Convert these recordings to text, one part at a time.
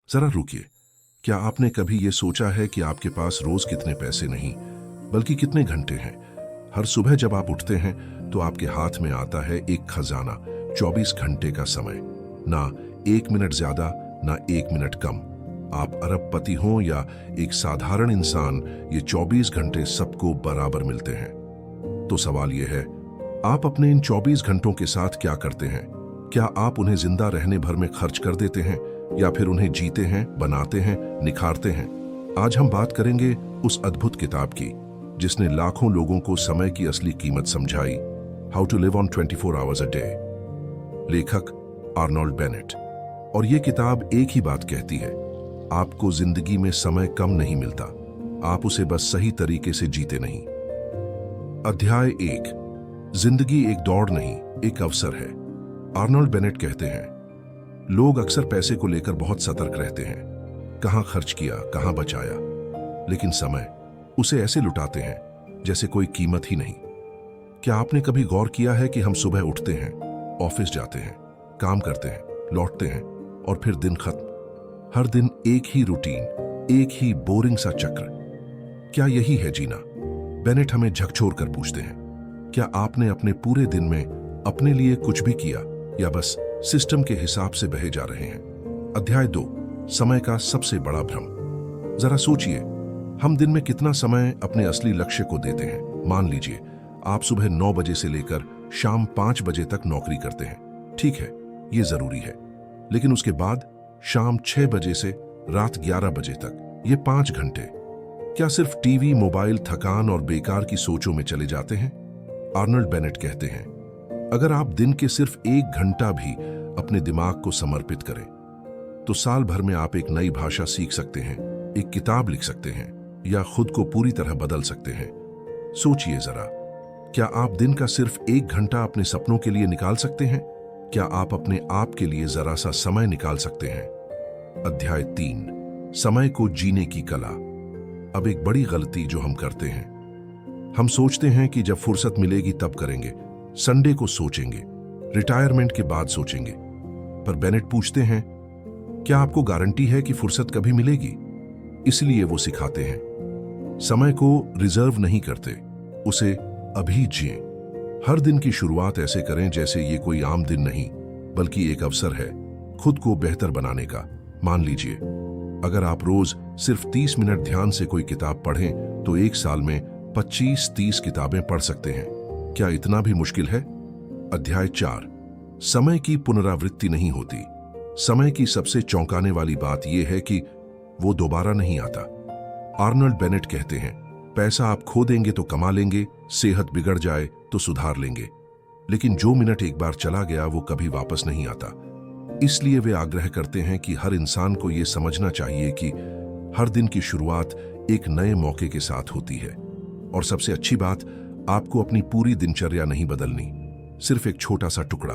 जरा रुकिए। क्या आपने कभी ये सोचा है कि आपके पास रोज कितने पैसे नहीं, बल्कि कितने घंटे हैं? हर सुबह जब आप उठते हैं तो आपके हाथ में आता है एक खजाना, 24 घंटे का समय। ना 1 मिनट ज्यादा, ना 1 मिनट कम। आप अरबपति हों या एक साधारण इंसान, ये 24 घंटे सबको बराबर मिलते हैं। तो सवाल यह है, आप अपने इन 24 घंटों के साथ क्या करते हैं? क्या आप उन्हें जिंदा रहने भर में खर्च कर देते हैं, या फिर उन्हें जीते हैं, बनाते हैं, निखारते हैं? आज हम बात करेंगे उस अद्भुत किताब की जिसने लाखों लोगों को समय की असली कीमत समझाई, how to live on 24 hours a day. लेखक आर्नोल्ड बेनेट। और यह किताब एक ही बात कहती है, आपको जिंदगी में समय कम नहीं मिलता, आप उसे बस सही तरीके से जीते नहीं। अध्याय 1, जिंदगी एक दौड़ नहीं, एक अवसर है। आर्नोल्ड बेनेट कहते हैं, लोग अक्सर पैसे को लेकर बहुत सतर्क रहते हैं, कहां खर्च किया, कहां बचाया, लेकिन समय, उसे ऐसे लुटाते हैं जैसे कोई कीमत ही नहीं। क्या आपने कभी गौर किया है कि हम सुबह उठते हैं, ऑफिस जाते हैं, काम करते हैं, लौटते हैं, और फिर दिन खत्म। हर दिन एक ही रूटीन, एक ही बोरिंग सा चक्र। क्या यही है जीना? बेनेट हमें झकझोर कर पूछते हैं, क्या आपने अपने पूरे दिन में अपने लिए कुछ भी किया, या बस सिस्टम के हिसाब से बहे जा रहे हैं? अध्याय 2, समय का सबसे बड़ा भ्रम। जरा सोचिए, हम दिन में कितना समय अपने असली लक्ष्य को देते हैं? मान लीजिए आप सुबह 9 बजे से लेकर शाम 5 बजे तक नौकरी करते हैं। ठीक है, ये जरूरी है, लेकिन उसके बाद शाम 6 बजे से रात 11 बजे तक, ये 5 घंटे क्या सिर्फ टीवी, मोबाइल, थकान और बेकार की सोचों में चले जाते हैं? आर्नोल्ड बेनेट कहते हैं, अगर आप दिन के सिर्फ 1 घंटा भी अपने दिमाग को समर्पित करें, तो साल भर में आप एक नई भाषा सीख सकते हैं, एक किताब लिख सकते हैं, या खुद को पूरी तरह बदल सकते हैं। सोचिए जरा, क्या आप दिन का सिर्फ 1 घंटा अपने सपनों के लिए निकाल सकते हैं? क्या आप अपने आप के लिए जरा सा समय निकाल सकते हैं? अध्याय 3, समय को जीने की कला। अब एक बड़ी गलती जो हम करते हैं, हम सोचते हैं कि जब फुर्सत मिलेगी तब करेंगे, संडे को सोचेंगे, रिटायरमेंट के बाद सोचेंगे। पर बेनेट पूछते हैं, क्या आपको गारंटी है कि फुर्सत कभी मिलेगी? इसलिए वो सिखाते हैं, समय को रिजर्व नहीं करते, उसे अभी जिए। हर दिन की शुरुआत ऐसे करें जैसे ये कोई आम दिन नहीं, बल्कि एक अवसर है खुद को बेहतर बनाने का। मान लीजिए, अगर आप रोज सिर्फ 30 मिनट ध्यान से कोई किताब पढ़ें, तो एक साल में 25-30 किताबें पढ़ सकते हैं। क्या इतना भी मुश्किल है? अध्याय 4, समय की पुनरावृत्ति नहीं होती। समय की सबसे चौंकाने वाली बात यह है कि वो दोबारा नहीं आता। आर्नोल्ड बेनेट कहते हैं, पैसा आप खो देंगे तो कमा लेंगे, सेहत बिगड़ जाए तो सुधार लेंगे, लेकिन जो मिनट एक बार चला गया वो कभी वापस नहीं आता। इसलिए वे आग्रह करते हैं कि हर इंसान को यह समझना चाहिए कि हर दिन की शुरुआत एक नए मौके के साथ होती है। और सबसे अच्छी बात, आपको अपनी पूरी दिनचर्या नहीं बदलनी, सिर्फ एक छोटा सा टुकड़ा,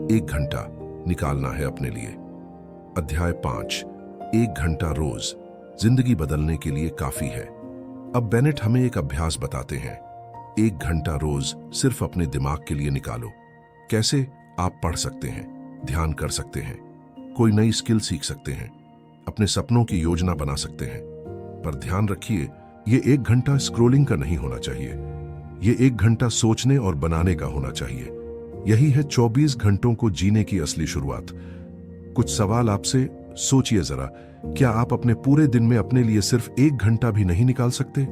1 घंटा निकालना है अपने लिए। अध्याय 5, 1 घंटा रोज जिंदगी बदलने के लिए काफी है। अब बेनेट हमें एक अभ्यास बताते हैं, 1 घंटा रोज सिर्फ अपने दिमाग के लिए निकालो। कैसे? आप पढ़ सकते हैं, ध्यान कर सकते हैं, कोई नई स्किल सीख सकते हैं, अपने सपनों की योजना बना सकते हैं। पर ध्यान रखिए, ये 1 घंटा स्क्रोलिंग का नहीं होना चाहिए, ये 1 घंटा सोचने और बनाने का होना चाहिए। यही है 24 घंटों को जीने की असली शुरुआत। कुछ सवाल आपसे, सोचिए जरा, क्या आप अपने पूरे दिन में अपने लिए सिर्फ 1 घंटा भी नहीं निकाल सकते?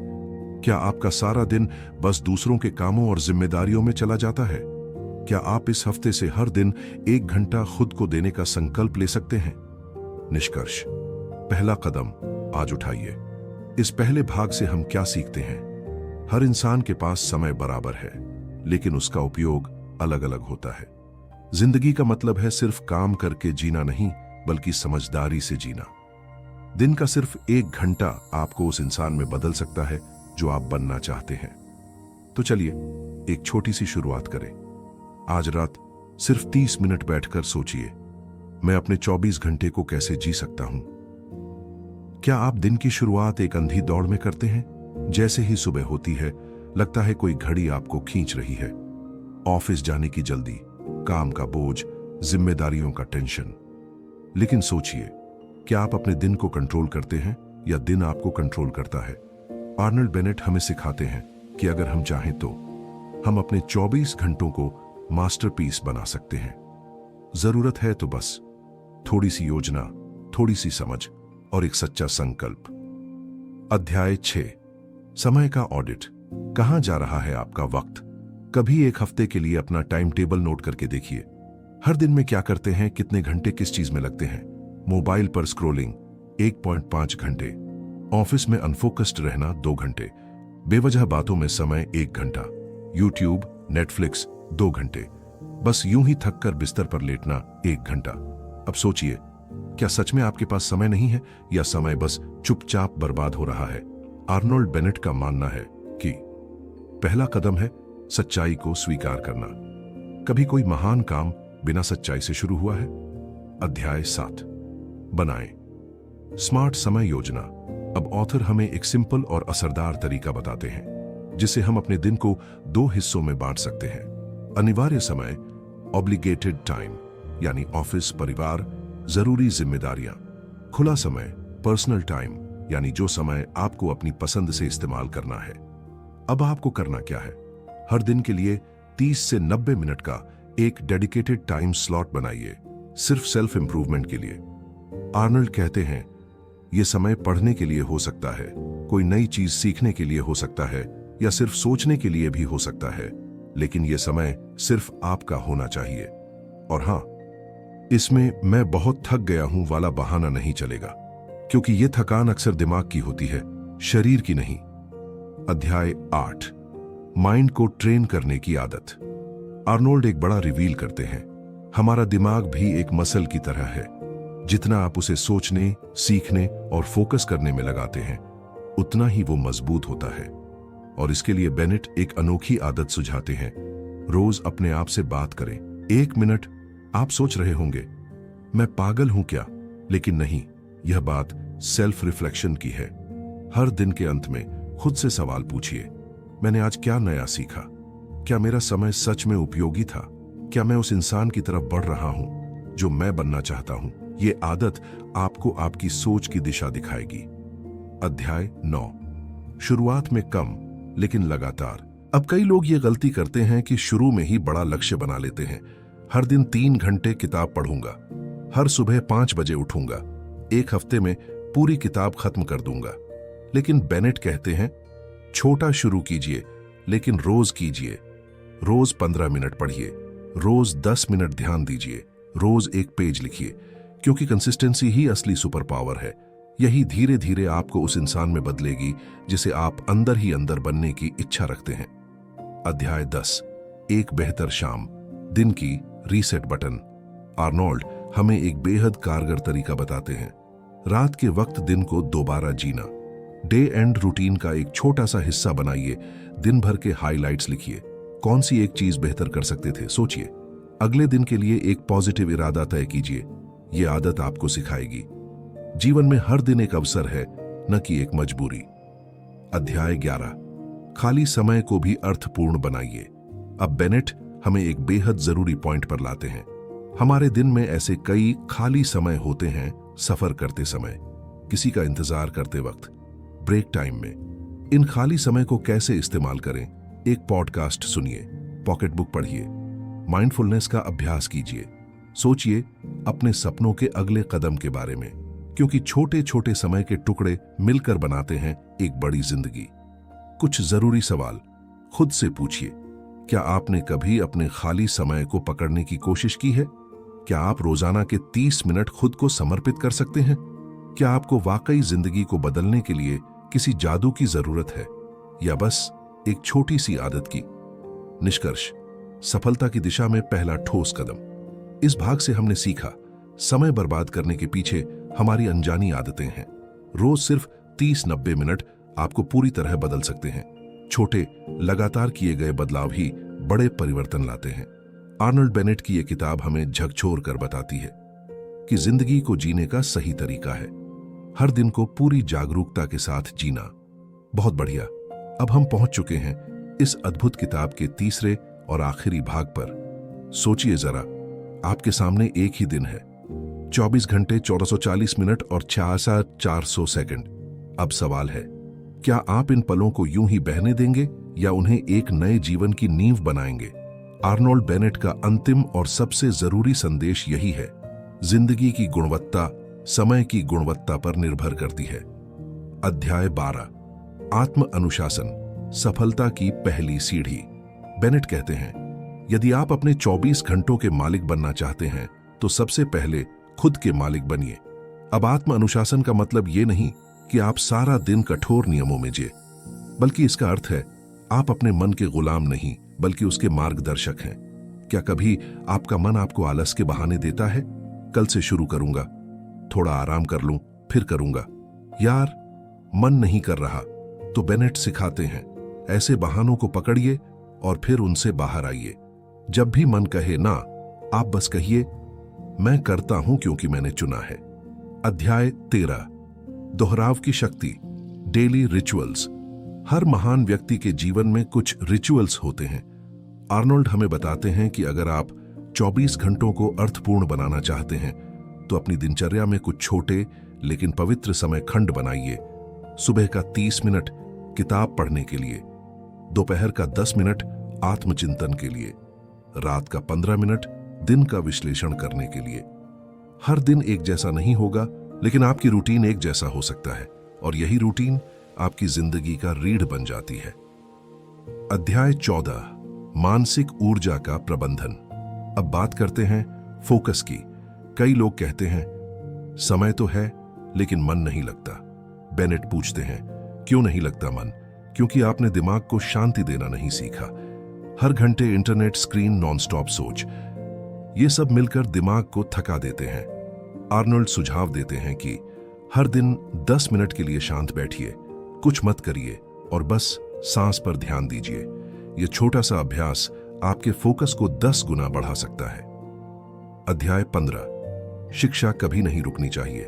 क्या आपका सारा दिन बस दूसरों के कामों और जिम्मेदारियों में चला जाता है? क्या आप इस हफ्ते से हर दिन 1 घंटा खुद को देने का संकल्प ले सकते हैं? निष्कर्ष, पहला कदम आज उठाइए। इस पहले भाग से हम क्या सीखते हैं? हर इंसान के पास समय बराबर है, लेकिन उसका उपयोग अलग अलग होता है। जिंदगी का मतलब है सिर्फ काम करके जीना नहीं, बल्कि समझदारी से जीना। दिन का सिर्फ 1 घंटा आपको उस इंसान में बदल सकता है जो आप बनना चाहते हैं। तो चलिए एक छोटी सी शुरुआत करें। आज रात सिर्फ 30 मिनट बैठकर सोचिए, मैं अपने 24 घंटे को कैसे जी सकता हूं। क्या आप दिन की शुरुआत एक अंधी दौड़ में करते हैं? जैसे ही सुबह होती है, लगता है कोई घड़ी आपको खींच रही है। ऑफिस जाने की जल्दी, काम का बोझ, जिम्मेदारियों का टेंशन। लेकिन सोचिए, क्या आप अपने दिन को कंट्रोल करते हैं या दिन आपको कंट्रोल करता है? आर्नल्ड बेनेट हमें सिखाते हैं कि अगर हम चाहें तो हम अपने 24 घंटों को मास्टरपीस बना सकते हैं। जरूरत है तो बस थोड़ी सी योजना, थोड़ी सी समझ और एक सच्चा संकल्प। अध्याय 6, समय का ऑडिट। कहां जा रहा है आपका वक्त? कभी एक हफ्ते के लिए अपना टाइम टेबल नोट करके देखिए। हर दिन में क्या करते हैं, कितने घंटे किस चीज में लगते हैं? मोबाइल पर स्क्रोलिंग 1.5 घंटे, ऑफिस में अनफोकस्ड रहना 2 घंटे, बेवजह बातों में समय 1 घंटा, यूट्यूब, नेटफ्लिक्स 2 घंटे, बस यूं ही थक कर बिस्तर पर लेटना 1 घंटा। अब सोचिए, क्या सच में आपके पास समय नहीं है या समय बस चुपचाप बर्बाद हो रहा है? आर्नोल्ड बेनेट का मानना है कि पहला कदम है सच्चाई को स्वीकार करना। कभी कोई महान काम बिना सच्चाई से शुरू हुआ है? अध्याय 7, बनाएं स्मार्ट समय योजना। अब ऑथर हमें एक सिंपल और असरदार तरीका बताते हैं जिसे हम अपने दिन को 2 हिस्सों में बांट सकते हैं। अनिवार्य समय, ऑब्लिगेटेड टाइम, यानी ऑफिस, परिवार, जरूरी जिम्मेदारियां। खुला समय, पर्सनल टाइम, यानी जो समय आपको अपनी पसंद से इस्तेमाल करना है। अब आपको करना क्या है? हर दिन के लिए 30 से 90 मिनट का एक डेडिकेटेड टाइम स्लॉट बनाइए, सिर्फ सेल्फ इंप्रूवमेंट के लिए। आर्नल्ड कहते हैं यह समय पढ़ने के लिए हो सकता है, कोई नई चीज सीखने के लिए हो सकता है, या सिर्फ सोचने के लिए भी हो सकता है, लेकिन यह समय सिर्फ आपका होना चाहिए। और हां, इसमें मैं बहुत थक गया हूं वाला बहाना नहीं चलेगा, क्योंकि यह थकान अक्सर दिमाग की होती है, शरीर की नहीं। अध्याय 8, माइंड को ट्रेन करने की आदत। आर्नोल्ड एक बड़ा रिवील करते हैं, हमारा दिमाग भी एक मसल की तरह है। जितना आप उसे सोचने, सीखने और फोकस करने में लगाते हैं, उतना ही वो मजबूत होता है। और इसके लिए बेनेट एक अनोखी आदत सुझाते हैं, रोज अपने आप से बात करें 1 मिनट। आप सोच रहे होंगे, मैं पागल हूं क्या? लेकिन नहीं, यह बात सेल्फ रिफ्लेक्शन की है। हर दिन के अंत में खुद से सवाल पूछिए, मैंने आज क्या नया सीखा? क्या मेरा समय सच में उपयोगी था? क्या मैं उस इंसान की तरफ बढ़ रहा हूं जो मैं बनना चाहता हूं? ये आदत आपको आपकी सोच की दिशा दिखाएगी। अध्याय 9, शुरुआत में कम लेकिन लगातार। अब कई लोग ये गलती करते हैं कि शुरू में ही बड़ा लक्ष्य बना लेते हैं। हर दिन 3 घंटे किताब पढ़ूंगा, हर सुबह 5 बजे उठूंगा, 1 हफ्ते में पूरी किताब खत्म कर दूंगा। लेकिन बेनेट कहते हैं, छोटा शुरू कीजिए लेकिन रोज कीजिए। रोज 15 मिनट पढ़िए, रोज 10 मिनट ध्यान दीजिए, रोज 1 पेज लिखिए, क्योंकि कंसिस्टेंसी ही असली सुपर पावर है। यही धीरे धीरे आपको उस इंसान में बदलेगी जिसे आप अंदर ही अंदर बनने की इच्छा रखते हैं। अध्याय 10, एक बेहतर शाम, दिन की रीसेट बटन। आर्नोल्ड हमें एक बेहद कारगर तरीका बताते हैं, रात के वक्त दिन को दोबारा जीना। डे एंड रूटीन का एक छोटा सा हिस्सा बनाइए, दिन भर के हाइलाइट्स लिखिए, कौन सी एक चीज बेहतर कर सकते थे सोचिए। अगले दिन के लिए एक पॉजिटिव इरादा तय कीजिए। यह आदत आपको सिखाएगी जीवन में हर दिन एक अवसर है, न कि एक मजबूरी। अध्याय 11, खाली समय को भी अर्थपूर्ण बनाइए। अब बेनेट हमें एक बेहद जरूरी पॉइंट पर लाते हैं। हमारे दिन में ऐसे कई खाली समय होते हैं, सफर करते समय, किसी का इंतजार करते वक्त, ब्रेक टाइम में। इन खाली समय को कैसे इस्तेमाल करें? एक पॉडकास्ट सुनिए, पॉकेट बुक पढ़िए, माइंडफुलनेस का अभ्यास कीजिए, सोचिए अपने सपनों के अगले कदम के बारे में, क्योंकि छोटे छोटे समय के टुकड़े मिलकर बनाते हैं एक बड़ी जिंदगी। कुछ जरूरी सवाल खुद से पूछिए, क्या आपने कभी अपने खाली समय को पकड़ने की कोशिश की है? क्या आप रोजाना के 30 मिनट खुद को समर्पित कर सकते हैं? क्या आपको वाकई जिंदगी को बदलने के लिए किसी जादू की जरूरत है, या बस एक छोटी सी आदत की? निष्कर्ष, सफलता की दिशा में पहला ठोस कदम। इस भाग से हमने सीखा, समय बर्बाद करने के पीछे हमारी अनजानी आदतें हैं। रोज सिर्फ 30-90 मिनट आपको पूरी तरह बदल सकते हैं। छोटे लगातार किए गए बदलाव ही बड़े परिवर्तन लाते हैं। आर्नल्ड बेनेट की यह किताब हमें झकझोर कर बताती है कि जिंदगी को जीने का सही तरीका है हर दिन को पूरी जागरूकता के साथ जीना। बहुत बढ़िया, अब हम पहुंच चुके हैं इस अद्भुत किताब के तीसरे और आखिरी भाग पर। सोचिए जरा, आपके सामने एक ही दिन है, 24 घंटे 1440 मिनट और 6400 सेकंड। अब सवाल है, क्या आप इन पलों को यूं ही बहने देंगे या उन्हें एक नए जीवन की नींव बनाएंगे? आर्नोल्ड बेनेट का अंतिम और सबसे जरूरी संदेश यही है, जिंदगी की गुणवत्ता समय की गुणवत्ता पर निर्भर करती है। अध्याय 12, आत्म अनुशासन, सफलता की पहली सीढ़ी। बेनेट कहते हैं, यदि आप अपने 24 घंटों के मालिक बनना चाहते हैं तो सबसे पहले खुद के मालिक बनिए। अब आत्म अनुशासन का मतलब ये नहीं कि आप सारा दिन कठोर नियमों में जिए, बल्कि इसका अर्थ है आप अपने मन के गुलाम नहीं बल्कि उसके मार्गदर्शक हैं। क्या कभी आपका मन आपको आलस के बहाने देता है? कल से शुरू करूंगा, थोड़ा आराम कर लूं, फिर करूंगा। यार, मन नहीं कर रहा तो बेनेट सिखाते हैं, ऐसे बहानों को पकड़िए और फिर उनसे बाहर आइए। जब भी मन कहे ना, आप बस कहिए, मैं करता हूं क्योंकि मैंने चुना है। अध्याय 13, दोहराव की शक्ति, डेली रिचुअल्स। हर महान व्यक्ति के जीवन में कुछ रिचुअल्स होते हैं। आर्नोल्ड हमें बताते हैं कि अगर आप 24 घंटों को अर्थपूर्ण बनाना चाहते हैं तो अपनी दिनचर्या में कुछ छोटे लेकिन पवित्र समय खंड बनाइए। सुबह का 30 मिनट किताब पढ़ने के लिए, दोपहर का 10 मिनट आत्मचिंतन के लिए, रात का 15 मिनट दिन का विश्लेषण करने के लिए। हर दिन एक जैसा नहीं होगा, लेकिन आपकी रूटीन एक जैसा हो सकता है और यही रूटीन आपकी जिंदगी का रीढ़ बन जाती है। अध्याय 14, मानसिक ऊर्जा का प्रबंधन। अब बात करते हैं फोकस की। कई लोग कहते हैं, समय तो है लेकिन मन नहीं लगता। बेनेट पूछते हैं, क्यों नहीं लगता मन? क्योंकि आपने दिमाग को शांति देना नहीं सीखा। हर घंटे इंटरनेट, स्क्रीन, नॉनस्टॉप सोच, ये सब मिलकर दिमाग को थका देते हैं। आर्नोल्ड सुझाव देते हैं कि हर दिन 10 मिनट के लिए शांत बैठिए, कुछ मत करिए और बस सांस पर ध्यान दीजिए। यह छोटा सा अभ्यास आपके फोकस को 10 गुना बढ़ा सकता है। अध्याय 15, शिक्षा कभी नहीं रुकनी चाहिए।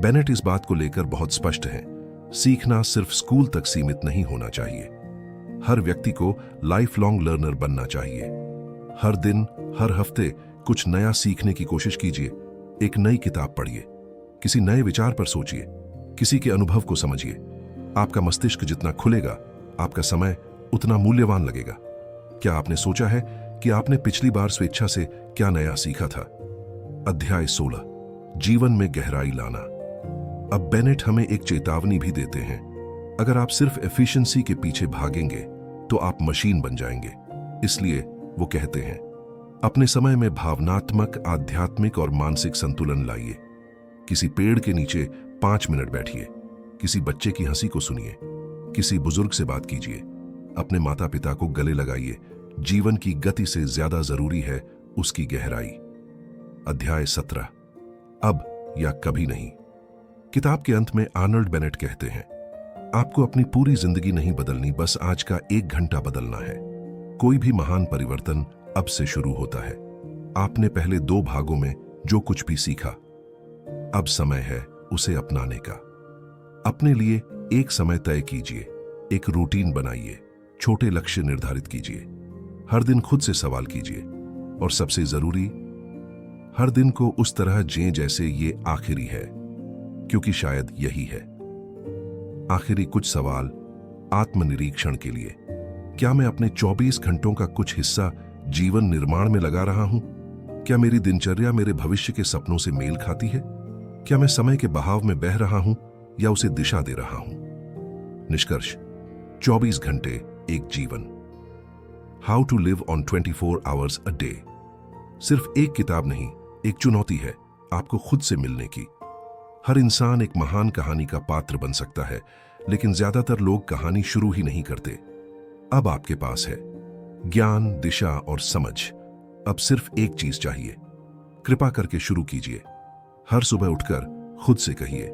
बेनेट इस बात को लेकर बहुत स्पष्ट है, सीखना सिर्फ स्कूल तक सीमित नहीं होना चाहिए। हर व्यक्ति को लाइफ लॉन्ग लर्नर बनना चाहिए। हर दिन, हर हफ्ते कुछ नया सीखने की कोशिश कीजिए। एक नई किताब पढ़िए, किसी नए विचार पर सोचिए, किसी के अनुभव को समझिए। आपका मस्तिष्क जितना खुलेगा, आपका समय उतना मूल्यवान लगेगा। क्या आपने सोचा है कि आपने पिछली बार स्वेच्छा से क्या नया सीखा था? अध्याय 16, जीवन में गहराई लाना। अब बेनेट हमें एक चेतावनी भी देते हैं, अगर आप सिर्फ एफिशिएंसी के पीछे भागेंगे तो आप मशीन बन जाएंगे। इसलिए वो कहते हैं, अपने समय में भावनात्मक, आध्यात्मिक और मानसिक संतुलन लाइए। किसी पेड़ के नीचे 5 मिनट बैठिए, किसी बच्चे की हंसी को सुनिए, किसी बुजुर्ग से बात कीजिए, अपने माता पिता को गले लगाइए। जीवन की गति से ज्यादा जरूरी है उसकी गहराई। अध्याय 17, अब या कभी नहीं। किताब के अंत में आर्नोल्ड बेनेट कहते हैं, आपको अपनी पूरी जिंदगी नहीं बदलनी, बस आज का 1 घंटा बदलना है। कोई भी महान परिवर्तन अब से शुरू होता है। आपने पहले 2 भागों में जो कुछ भी सीखा, अब समय है उसे अपनाने का। अपने लिए एक समय तय कीजिए, एक रूटीन बनाइए, छोटे लक्ष्य निर्धारित कीजिए। हर दिन खुद से सवाल कीजिए और सबसे जरूरी, हर दिन को उस तरह जिएं जैसे ये आखिरी है, क्योंकि शायद यही है। आखिरी कुछ सवाल आत्मनिरीक्षण के लिए। क्या मैं अपने 24 घंटों का कुछ हिस्सा जीवन निर्माण में लगा रहा हूं? क्या मेरी दिनचर्या मेरे भविष्य के सपनों से मेल खाती है? क्या मैं समय के बहाव में बह रहा हूं या उसे दिशा दे रहा हूं? निष्कर्ष, 24 घंटे एक जीवन। How to live on 24 hours a day. सिर्फ एक किताब नहीं, एक चुनौती है आपको खुद से मिलने की। हर इंसान एक महान कहानी का पात्र बन सकता है, लेकिन ज्यादातर लोग कहानी शुरू ही नहीं करते। अब आपके पास है ज्ञान, दिशा और समझ। अब सिर्फ एक चीज चाहिए, कृपा करके शुरू कीजिए। हर सुबह उठकर खुद से कहिए,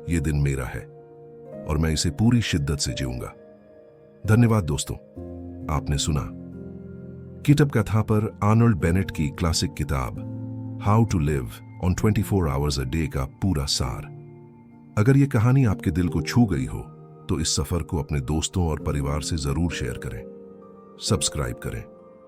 यह दिन मेरा है और मैं इसे पूरी शिद्दत से जीऊंगा। धन्यवाद दोस्तों, आपने सुना किताब कथा पर आर्नोल्ड बेनेट की क्लासिक किताब how to live on 24 hours a day का पूरा सार। अगर यह कहानी आपके दिल को छू गई हो तो इस सफर को अपने दोस्तों और परिवार से जरूर शेयर करें, सब्सक्राइब करें